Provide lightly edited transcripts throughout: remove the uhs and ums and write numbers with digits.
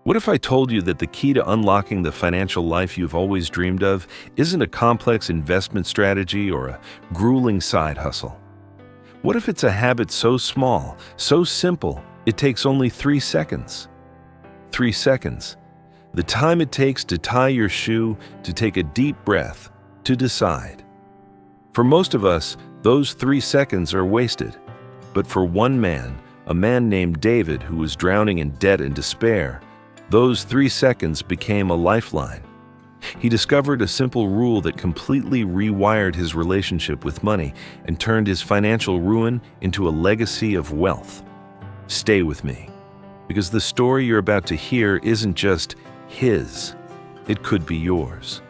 What if I told you that the key to unlocking the financial life you've always dreamed of isn't a complex investment strategy or a grueling side hustle? What if it's a habit so small, so simple, it takes only 3 seconds? 3 seconds. The time it takes to tie your shoe, to take a deep breath, to decide. For most of us, those 3 seconds are wasted. But for one man, a man named David who was drowning in debt and despair, those 3 seconds became a lifeline. He discovered a simple rule that completely rewired his relationship with money and turned his financial ruin into a legacy of wealth. Stay with me, because the story you're about to hear isn't just his, it could be yours.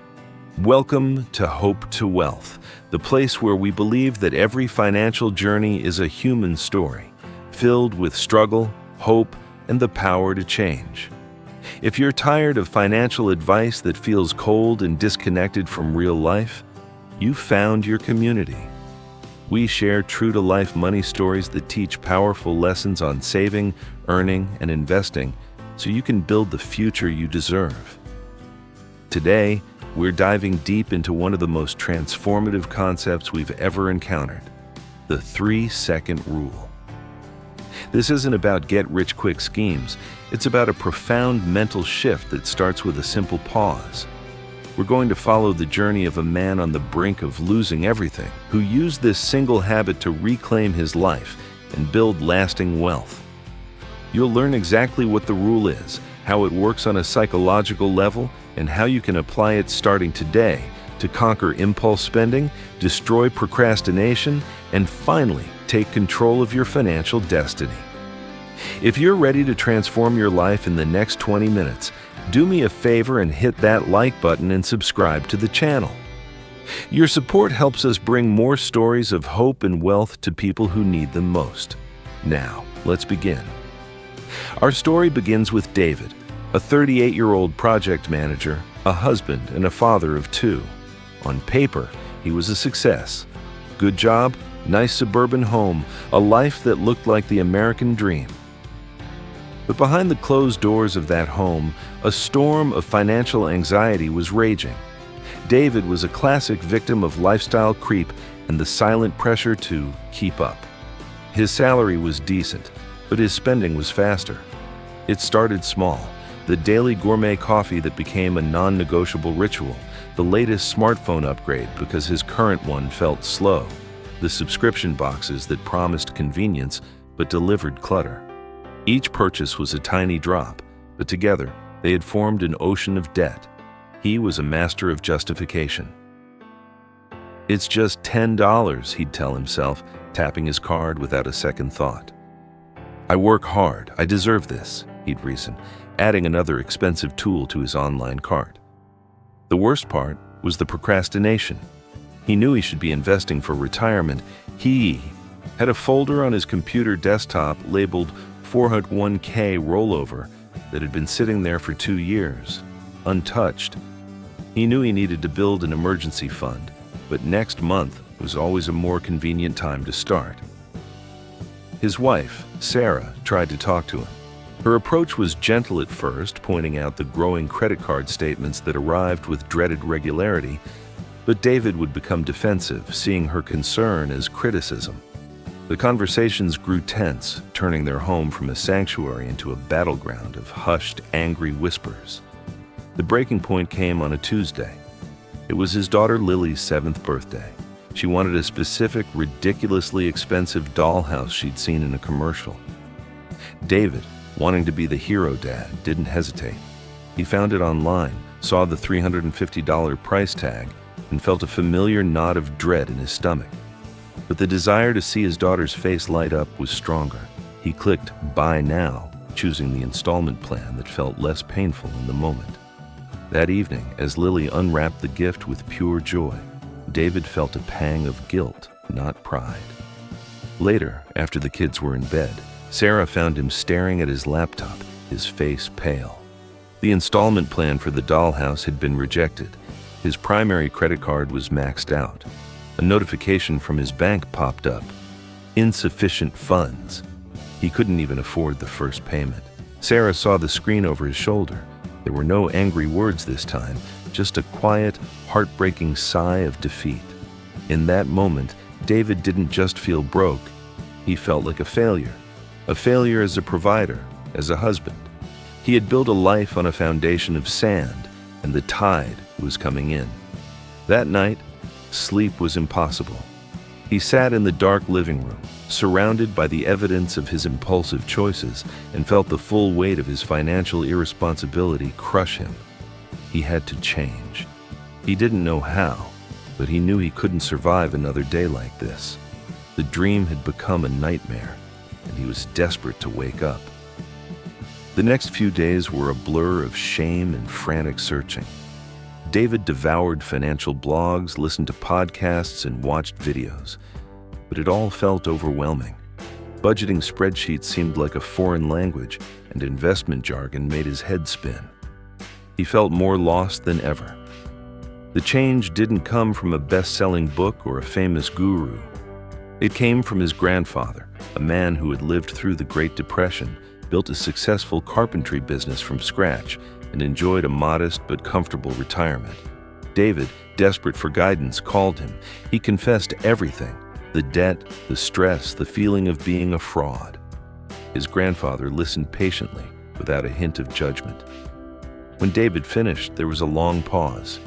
Welcome to Hope to Wealth, the place where we believe that every financial journey is a human story, filled with struggle, hope, and the power to change. If you're tired of financial advice that feels cold and disconnected from real life, you've found your community. We share true-to-life money stories that teach powerful lessons on saving, earning, and investing so you can build the future you deserve. Today, we're diving deep into one of the most transformative concepts we've ever encountered, the 3-second rule. This isn't about get-rich-quick schemes. It's about a profound mental shift that starts with a simple pause. We're going to follow the journey of a man on the brink of losing everything, who used this single habit to reclaim his life and build lasting wealth. You'll learn exactly what the rule is, how it works on a psychological level, and how you can apply it starting today to conquer impulse spending, destroy procrastination, and finally take control of your financial destiny. If you're ready to transform your life in the next 20 minutes, do me a favor and hit that like button and subscribe to the channel. Your support helps us bring more stories of hope and wealth to people who need them most. Now, let's begin. Our story begins with David, a 38-year-old project manager, a husband, and a father of 2. On paper, he was a success. Good job, nice suburban home, a life that looked like the American dream. But behind the closed doors of that home, a storm of financial anxiety was raging. David was a classic victim of lifestyle creep and the silent pressure to keep up. His salary was decent, but his spending was faster. It started small, the daily gourmet coffee that became a non-negotiable ritual, the latest smartphone upgrade because his current one felt slow, the subscription boxes that promised convenience but delivered clutter. Each purchase was a tiny drop, but together they had formed an ocean of debt. He was a master of justification. "It's just $10, he'd tell himself, tapping his card without a second thought. "I work hard, I deserve this," he'd reason, adding another expensive tool to his online cart. The worst part was the procrastination. He knew he should be investing for retirement. He had a folder on his computer desktop labeled 401k rollover that had been sitting there for 2 years, untouched. He knew he needed to build an emergency fund, but next month was always a more convenient time to start. His wife, Sarah, tried to talk to him. Her approach was gentle at first, pointing out the growing credit card statements that arrived with dreaded regularity, but David would become defensive, seeing her concern as criticism. The conversations grew tense, turning their home from a sanctuary into a battleground of hushed, angry whispers. The breaking point came on a Tuesday. It was his daughter Lily's 7th birthday. She wanted a specific, ridiculously expensive dollhouse she'd seen in a commercial. David, wanting to be the hero dad, didn't hesitate. He found it online, saw the $350 price tag, and felt a familiar knot of dread in his stomach. But the desire to see his daughter's face light up was stronger. He clicked Buy Now, choosing the installment plan that felt less painful in the moment. That evening, as Lily unwrapped the gift with pure joy, David felt a pang of guilt, not pride. Later, after the kids were in bed, Sarah found him staring at his laptop, his face pale. The installment plan for the dollhouse had been rejected. His primary credit card was maxed out. A notification from his bank popped up. Insufficient funds. He couldn't even afford the first payment. Sarah saw the screen over his shoulder. There were no angry words this time, just a quiet, heartbreaking sigh of defeat. In that moment, David didn't just feel broke. He felt like a failure as a provider, as a husband. He had built a life on a foundation of sand, and the tide was coming in. That night, sleep was impossible. He sat in the dark living room, surrounded by the evidence of his impulsive choices, and felt the full weight of his financial irresponsibility crush him. He had to change. He didn't know how, but he knew he couldn't survive another day like this. The dream had become a nightmare, and he was desperate to wake up. The next few days were a blur of shame and frantic searching. David devoured financial blogs, listened to podcasts, and watched videos. But it all felt overwhelming. Budgeting spreadsheets seemed like a foreign language, and investment jargon made his head spin. He felt more lost than ever. The change didn't come from a best-selling book or a famous guru. It came from his grandfather, a man who had lived through the Great Depression, built a successful carpentry business from scratch, and enjoyed a modest but comfortable retirement. David, desperate for guidance, called him. He confessed everything: the debt, the stress, the feeling of being a fraud. His grandfather listened patiently, without a hint of judgment. When David finished, there was a long pause.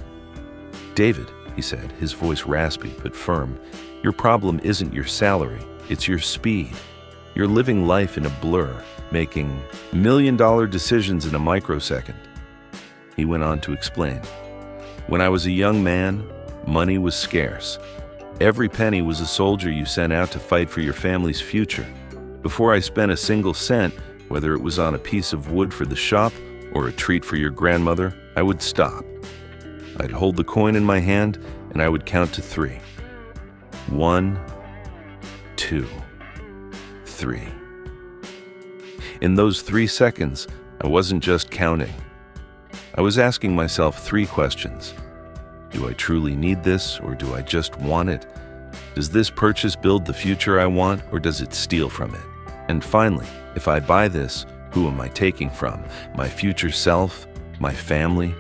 "David," he said, his voice raspy but firm, "your problem isn't your salary, it's your speed. You're living life in a blur, making million-dollar decisions in a microsecond." He went on to explain. "When I was a young man, money was scarce. Every penny was a soldier you sent out to fight for your family's future. Before I spent a single cent, whether it was on a piece of wood for the shop or a treat for your grandmother, I would stop. I'd hold the coin in my hand and I would count to 3. 1, 2, 3. In those 3 seconds, I wasn't just counting. I was asking myself 3 questions. Do I truly need this, or do I just want it? Does this purchase build the future I want, or does it steal from it? And finally, if I buy this, who am I taking from? My future self? My family?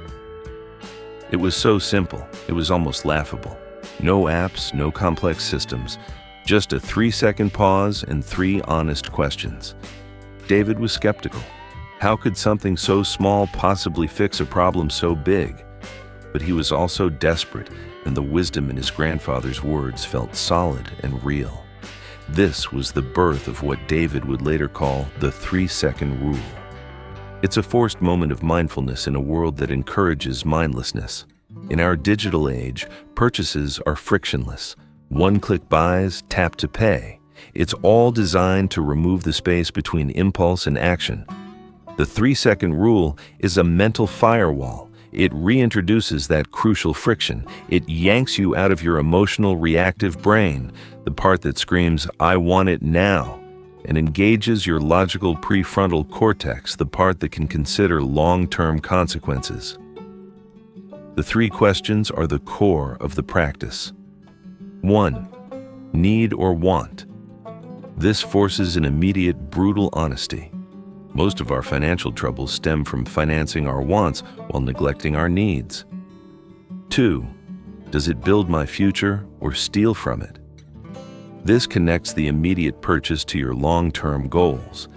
It was so simple, it was almost laughable. No apps, no complex systems, just a 3-second pause and 3 honest questions. David was skeptical. How could something so small possibly fix a problem so big? But he was also desperate, and the wisdom in his grandfather's words felt solid and real. This was the birth of what David would later call the 3-second rule. It's a forced moment of mindfulness in a world that encourages mindlessness. In our digital age, purchases are frictionless. One-click buys, tap to pay. It's all designed to remove the space between impulse and action. The 3-second rule is a mental firewall. It reintroduces that crucial friction. It yanks you out of your emotional, reactive brain, the part that screams, "I want it now," and engages your logical prefrontal cortex, the part that can consider long-term consequences. The 3 questions are the core of the practice. 1. Need or want? This forces an immediate, brutal honesty. Most of our financial troubles stem from financing our wants while neglecting our needs. 2. Does it build my future or steal from it? This connects the immediate purchase to your long-term goals.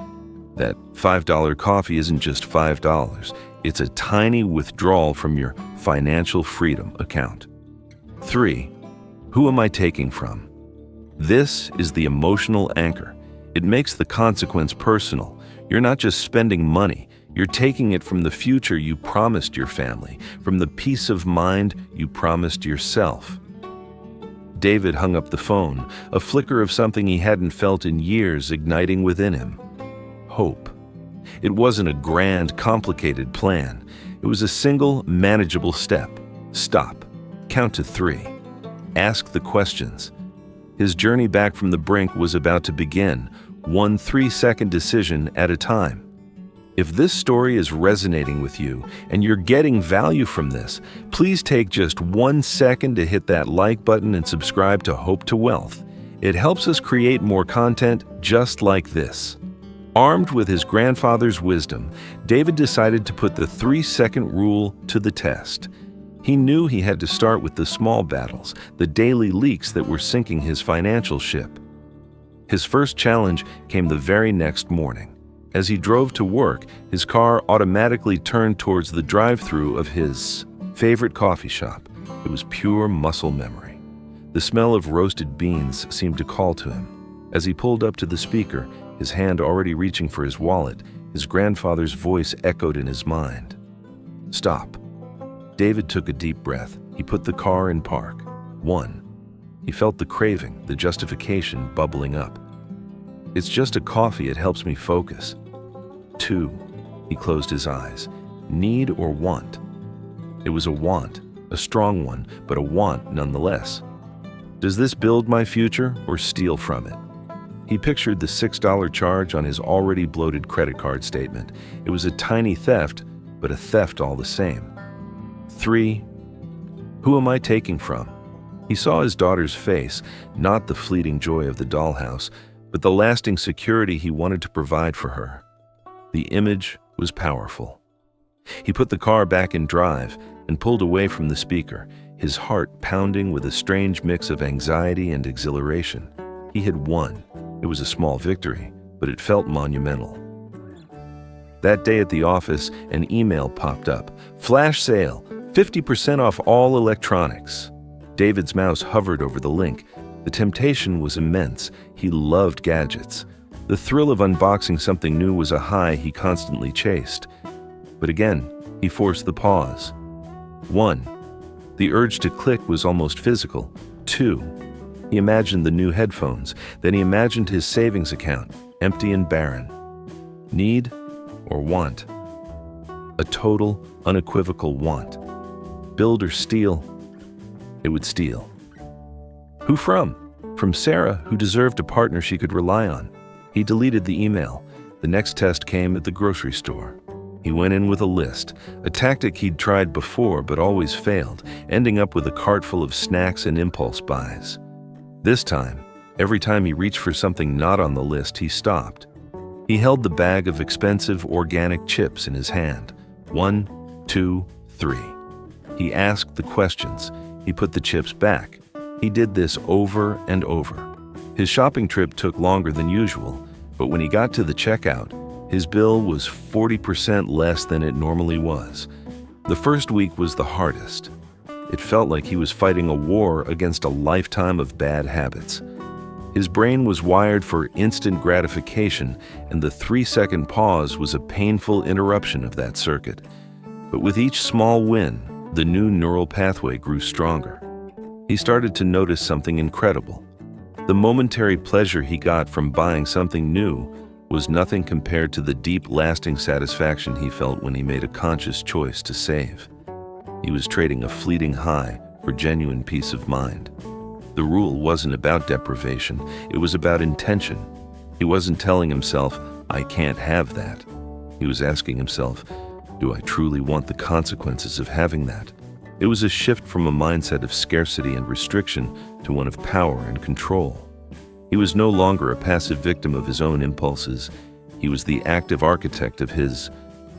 That $5 coffee isn't just $5. It's a tiny withdrawal from your financial freedom account. 3. Who am I taking from? This is the emotional anchor. It makes the consequence personal. You're not just spending money, you're taking it from the future you promised your family, from the peace of mind you promised yourself. David hung up the phone, a flicker of something he hadn't felt in years igniting within him. Hope. It wasn't a grand, complicated plan. It was a single, manageable step. Stop. Count to 3. Ask the questions. His journey back from the brink was about to begin, one 3-second decision at a time. If this story is resonating with you and you're getting value from this, please take just 1 second to hit that like button and subscribe to Hope to Wealth. It helps us create more content just like this. Armed with his grandfather's wisdom, David decided to put the 3-second rule to the test. He knew he had to start with the small battles, the daily leaks that were sinking his financial ship. His first challenge came the very next morning. As he drove to work, his car automatically turned towards the drive-thru of his favorite coffee shop. It was pure muscle memory. The smell of roasted beans seemed to call to him. As he pulled up to the speaker, his hand already reaching for his wallet, his grandfather's voice echoed in his mind. "Stop." David took a deep breath. He put the car in park. 1. He felt the craving, the justification bubbling up. "It's just a coffee, it helps me focus." 2. He closed his eyes. Need or want? It was a want, a strong one, but a want nonetheless. Does this build my future or steal from it? He pictured the $6 charge on his already bloated credit card statement. It was a tiny theft, but a theft all the same. 3. Who am I taking from? He saw his daughter's face, not the fleeting joy of the dollhouse, but the lasting security he wanted to provide for her. The image was powerful. He put the car back in drive and pulled away from the speaker, his heart pounding with a strange mix of anxiety and exhilaration. He had won. It was a small victory, but it felt monumental. That day at the office, an email popped up. "Flash sale, 50% off all electronics." David's mouse hovered over the link. The temptation was immense. He loved gadgets. The thrill of unboxing something new was a high he constantly chased. But again, he forced the pause. 1. The urge to click was almost physical. 2. He imagined the new headphones. Then he imagined his savings account, empty and barren. Need or want? A total, unequivocal want. Build or steal? It would steal. Who from? From Sarah, who deserved a partner she could rely on. He deleted the email. The next test came at the grocery store. He went in with a list, a tactic he'd tried before but always failed, ending up with a cart full of snacks and impulse buys. This time, every time he reached for something not on the list, he stopped. He held the bag of expensive organic chips in his hand. 1, 2, 3. He asked the questions. He put the chips back. He did this over and over. His shopping trip took longer than usual, but when he got to the checkout, his bill was 40% less than it normally was. The first week was the hardest. It felt like he was fighting a war against a lifetime of bad habits. His brain was wired for instant gratification, and the 3-second pause was a painful interruption of that circuit. But with each small win, the new neural pathway grew stronger. He started to notice something incredible. The momentary pleasure he got from buying something new was nothing compared to the deep, lasting satisfaction he felt when he made a conscious choice to save. He was trading a fleeting high for genuine peace of mind. The rule wasn't about deprivation, it was about intention. He wasn't telling himself, "I can't have that." He was asking himself, "Do I truly want the consequences of having that?" It was a shift from a mindset of scarcity and restriction to one of power and control. He was no longer a passive victim of his own impulses. He was the active architect of his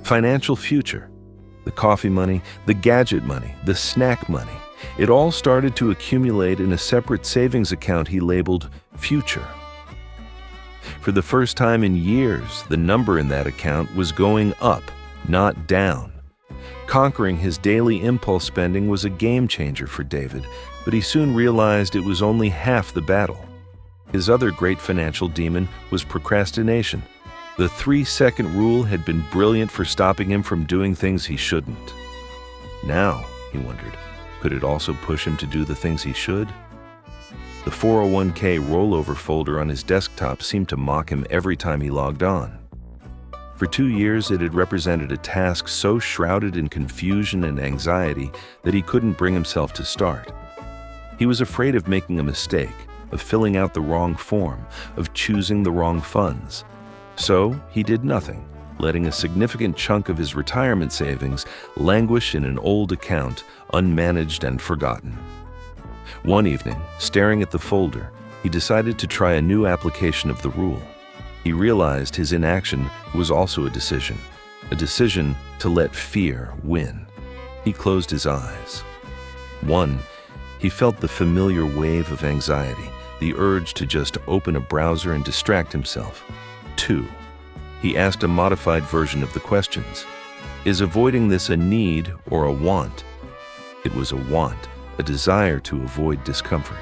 financial future. The coffee money, the gadget money, the snack money. It all started to accumulate in a separate savings account he labeled Future. For the first time in years, the number in that account was going up, not down. Conquering his daily impulse spending was a game changer for David, but he soon realized it was only half the battle. His other great financial demon was procrastination. The 3-second rule had been brilliant for stopping him from doing things he shouldn't. Now, he wondered, could it also push him to do the things he should? The 401k rollover folder on his desktop seemed to mock him every time he logged on. For 2 years, it had represented a task so shrouded in confusion and anxiety that he couldn't bring himself to start. He was afraid of making a mistake, of filling out the wrong form, of choosing the wrong funds. So he did nothing, letting a significant chunk of his retirement savings languish in an old account, unmanaged and forgotten. One evening, staring at the folder, he decided to try a new application of the rule. He realized his inaction was also a decision to let fear win. He closed his eyes. 1. He felt the familiar wave of anxiety, the urge to just open a browser and distract himself. 2. He asked a modified version of the questions. Is avoiding this a need or a want? It was a want, a desire to avoid discomfort.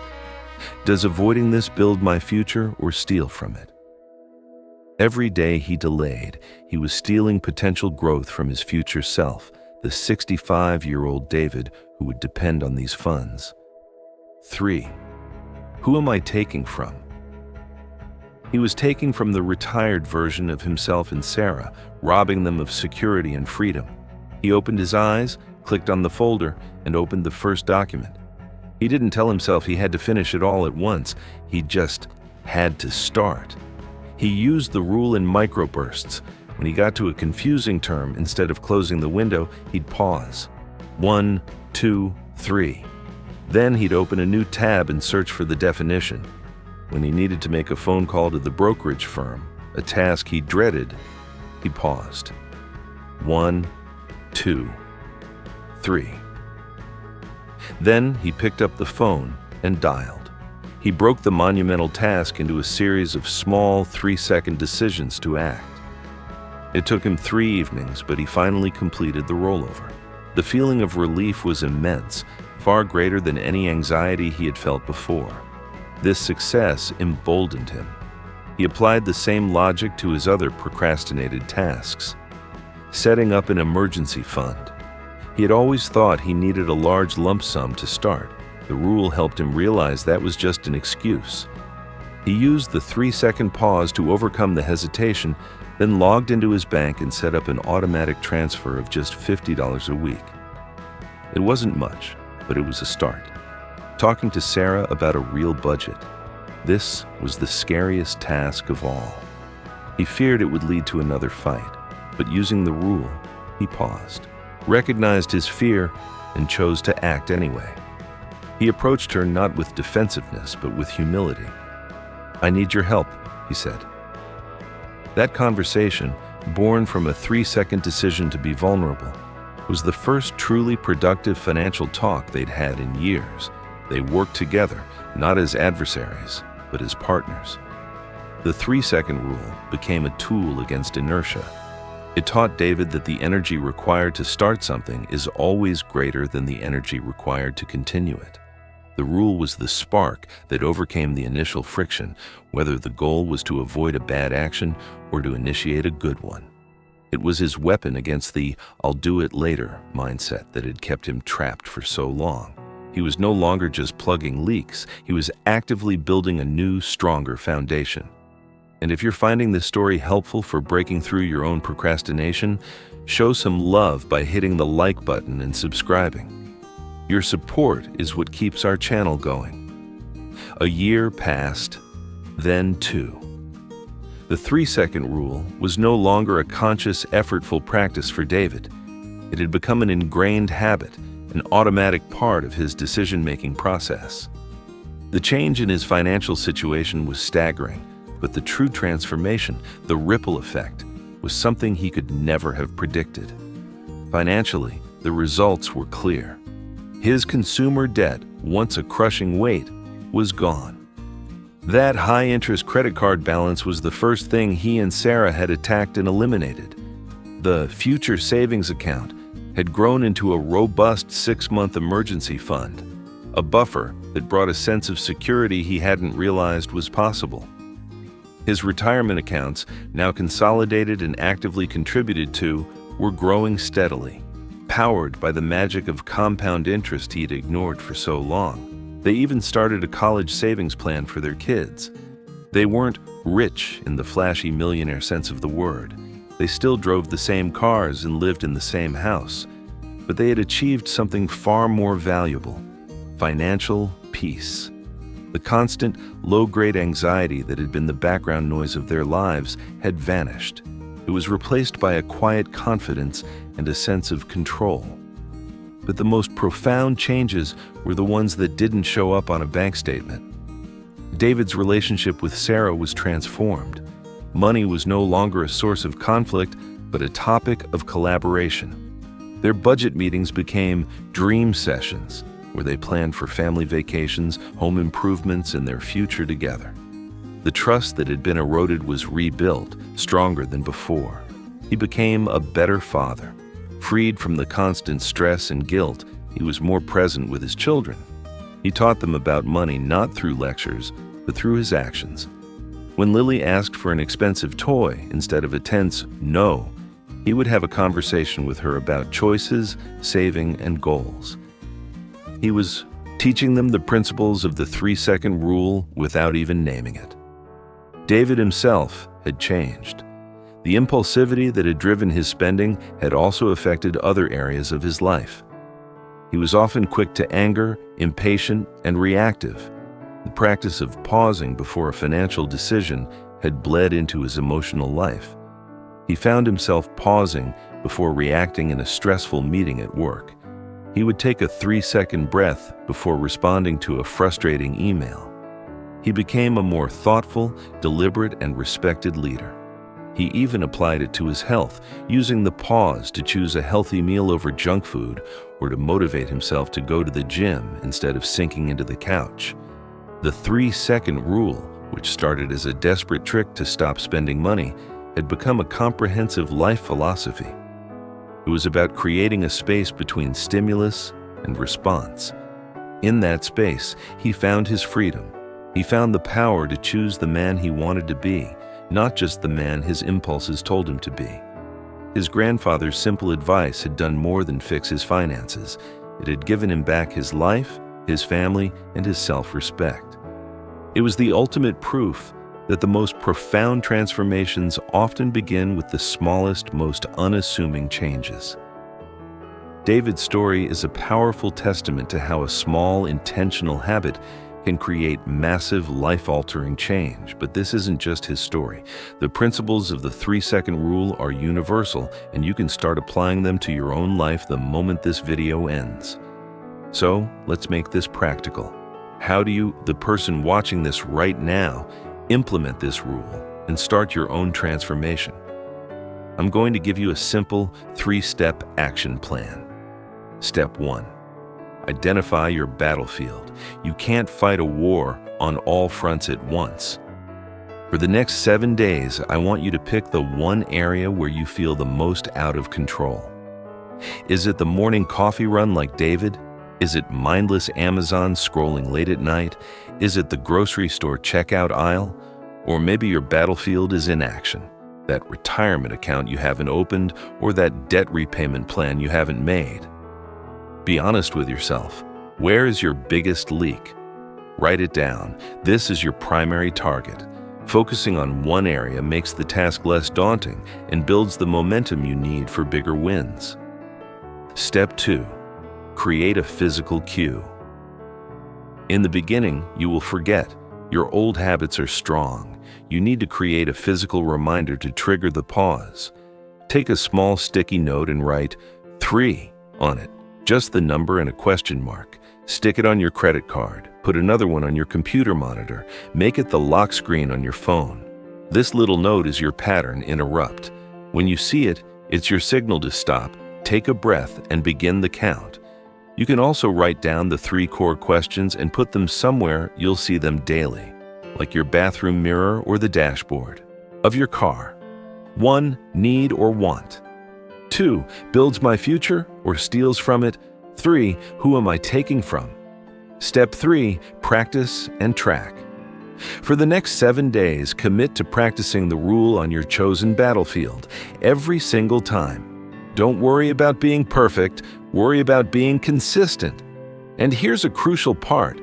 Does avoiding this build my future or steal from it? Every day he delayed, he was stealing potential growth from his future self, the 65-year-old David who would depend on these funds. 3. Who am I taking from? He was taking from the retired version of himself and Sarah, robbing them of security and freedom. He opened his eyes, clicked on the folder, and opened the first document. He didn't tell himself he had to finish it all at once. He just had to start. He used the rule in microbursts. When he got to a confusing term, instead of closing the window, he'd pause. 1, 2, 3. Then he'd open a new tab and search for the definition. When he needed to make a phone call to the brokerage firm, a task he dreaded, he paused. 1, 2, 3. Then he picked up the phone and dialed. He broke the monumental task into a series of small 3-second decisions to act. It took him 3 evenings, but he finally completed the rollover. The feeling of relief was immense, far greater than any anxiety he had felt before. This success emboldened him. He applied the same logic to his other procrastinated tasks. Setting up an emergency fund. He had always thought he needed a large lump sum to start. The rule helped him realize that was just an excuse. He used the 3-second pause to overcome the hesitation, then logged into his bank and set up an automatic transfer of just $50 a week. It wasn't much, but it was a start. Talking to Sarah about a real budget. This was the scariest task of all. He feared it would lead to another fight, but using the rule, he paused, recognized his fear, and chose to act anyway. He approached her not with defensiveness, but with humility. "I need your help," he said. That conversation, born from a 3-second decision to be vulnerable, was the first truly productive financial talk they'd had in years. They worked together, not as adversaries, but as partners. The 3-second rule became a tool against inertia. It taught David that the energy required to start something is always greater than the energy required to continue it. The rule was the spark that overcame the initial friction, whether the goal was to avoid a bad action or to initiate a good one. It was his weapon against the "I'll do it later" mindset that had kept him trapped for so long. He was no longer just plugging leaks. He was actively building a new, stronger foundation. And if you're finding this story helpful for breaking through your own procrastination, show some love by hitting the like button and subscribing. Your support is what keeps our channel going. A year passed, then 2. The 3-second rule was no longer a conscious, effortful practice for David. It had become an ingrained habit, an automatic part of his decision-making process. The change in his financial situation was staggering, but the true transformation, the ripple effect, was something he could never have predicted. Financially, the results were clear. His consumer debt, once a crushing weight, was gone. That high-interest credit card balance was the first thing he and Sarah had attacked and eliminated. The future savings account had grown into a robust 6-month emergency fund, a buffer that brought a sense of security he hadn't realized was possible. His retirement accounts, now consolidated and actively contributed to, were growing steadily, powered by the magic of compound interest he'd ignored for so long. They even started a college savings plan for their kids. They weren't rich in the flashy millionaire sense of the word. They still drove the same cars and lived in the same house. But they had achieved something far more valuable: financial peace. The constant, low-grade anxiety that had been the background noise of their lives had vanished. It was replaced by a quiet confidence and a sense of control. But the most profound changes were the ones that didn't show up on a bank statement. David's relationship with Sarah was transformed. Money was no longer a source of conflict, but a topic of collaboration. Their budget meetings became dream sessions, where they planned for family vacations, home improvements, and their future together. The trust that had been eroded was rebuilt, stronger than before. He became a better father. Freed from the constant stress and guilt, he was more present with his children. He taught them about money not through lectures, but through his actions. When Lily asked for an expensive toy instead of a tense no, he would have a conversation with her about choices, saving, and goals. He was teaching them the principles of the 3-second rule without even naming it. David himself had changed. The impulsivity that had driven his spending had also affected other areas of his life. He was often quick to anger, impatient, and reactive. The practice of pausing before a financial decision had bled into his emotional life. He found himself pausing before reacting in a stressful meeting at work. He would take a 3-second breath before responding to a frustrating email. He became a more thoughtful, deliberate, and respected leader. He even applied it to his health, using the pause to choose a healthy meal over junk food or to motivate himself to go to the gym instead of sinking into the couch. The 3-second rule, which started as a desperate trick to stop spending money, had become a comprehensive life philosophy. It was about creating a space between stimulus and response. In that space, he found his freedom. He found the power to choose the man he wanted to be, not just the man his impulses told him to be. His grandfather's simple advice had done more than fix his finances. It had given him back his life, his family, and his self-respect. It was the ultimate proof that the most profound transformations often begin with the smallest, most unassuming changes. David's story is a powerful testament to how a small, intentional habit can create massive, life-altering change. But this isn't just his story. The principles of the 3-second rule are universal, and you can start applying them to your own life the moment this video ends. So, let's make this practical. How do you, the person watching this right now, implement this rule and start your own transformation? I'm going to give you a simple 3-step action plan. Step 1. Identify your battlefield. You can't fight a war on all fronts at once. For the next 7 days, I want you to pick the one area where you feel the most out of control. Is it the morning coffee run like David? Is it mindless Amazon scrolling late at night? Is it the grocery store checkout aisle? Or maybe your battlefield is inaction, that retirement account you haven't opened or that debt repayment plan you haven't made. Be honest with yourself. Where is your biggest leak? Write it down. This is your primary target. Focusing on one area makes the task less daunting and builds the momentum you need for bigger wins. Step 2. Create a physical cue. In the beginning, you will forget. Your old habits are strong. You need to create a physical reminder to trigger the pause. Take a small sticky note and write 3 on it. Just the number and a question mark. Stick it on your credit card. Put another one on your computer monitor. Make it the lock screen on your phone. This little note is your pattern. Interrupt. When you see it, it's your signal to stop, take a breath, and begin the count. You can also write down the 3 core questions and put them somewhere you'll see them daily, like your bathroom mirror or the dashboard of your car. 1. Need or want. 2. Builds my future or steals from it. 3. Who am I taking from? Step 3. Practice and track. For the next 7 days, commit to practicing the rule on your chosen battlefield every single time. Don't worry about being perfect, worry about being consistent. And here's a crucial part.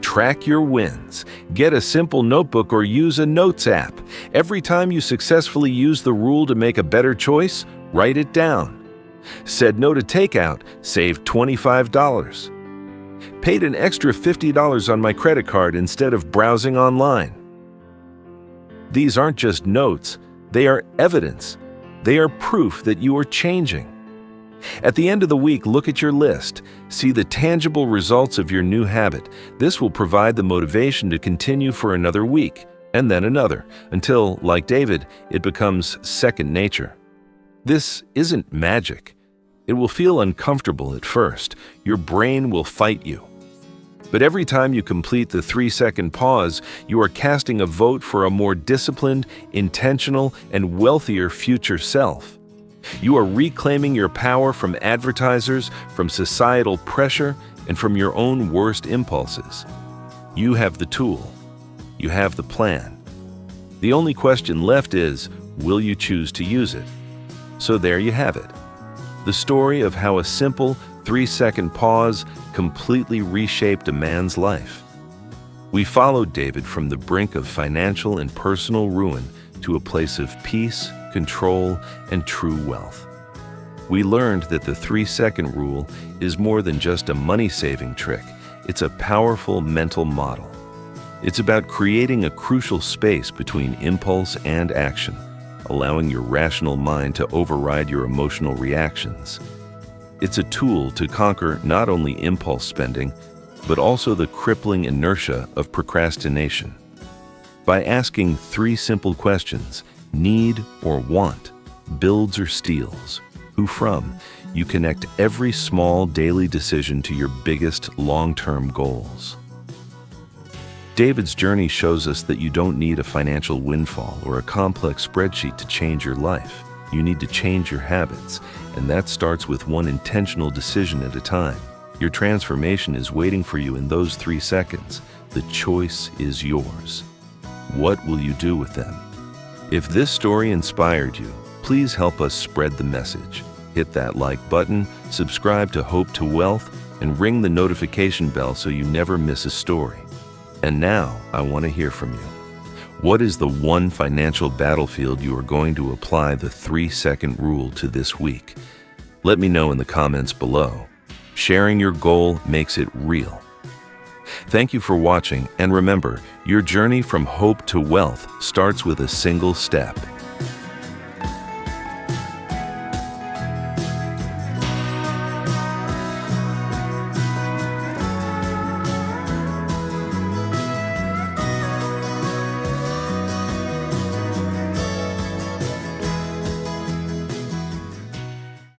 Track your wins. Get a simple notebook or use a notes app. Every time you successfully use the rule to make a better choice, write it down. Said no to takeout, saved $25. Paid an extra $50 on my credit card instead of browsing online. These aren't just notes, they are evidence. They are proof that you are changing. At the end of the week, look at your list. See the tangible results of your new habit. This will provide the motivation to continue for another week. and then another, until, like David, it becomes second nature. This isn't magic. It will feel uncomfortable at first. Your brain will fight you. But every time you complete the 3-second pause, you are casting a vote for a more disciplined, intentional, and wealthier future self. You are reclaiming your power from advertisers, from societal pressure, and from your own worst impulses. You have the tool. You have the plan. The only question left is, will you choose to use it? So there you have it. The story of how a simple 3-second pause completely reshaped a man's life. We followed David from the brink of financial and personal ruin to a place of peace, control, and true wealth. We learned that the 3-second rule is more than just a money-saving trick. It's a powerful mental model. It's about creating a crucial space between impulse and action, allowing your rational mind to override your emotional reactions. It's a tool to conquer not only impulse spending, but also the crippling inertia of procrastination. By asking 3 simple questions, need or want, builds or steals, who from, you connect every small daily decision to your biggest long-term goals. David's journey shows us that you don't need a financial windfall or a complex spreadsheet to change your life. You need to change your habits, and that starts with one intentional decision at a time. Your transformation is waiting for you in those 3 seconds. The choice is yours. What will you do with them? If this story inspired you, please help us spread the message. Hit that like button, subscribe to Hope to Wealth, and ring the notification bell so you never miss a story. And now, I want to hear from you. What is the one financial battlefield you are going to apply the 3-second rule to this week? Let me know in the comments below. Sharing your goal makes it real. Thank you for watching, and remember, your journey from hope to wealth starts with a single step.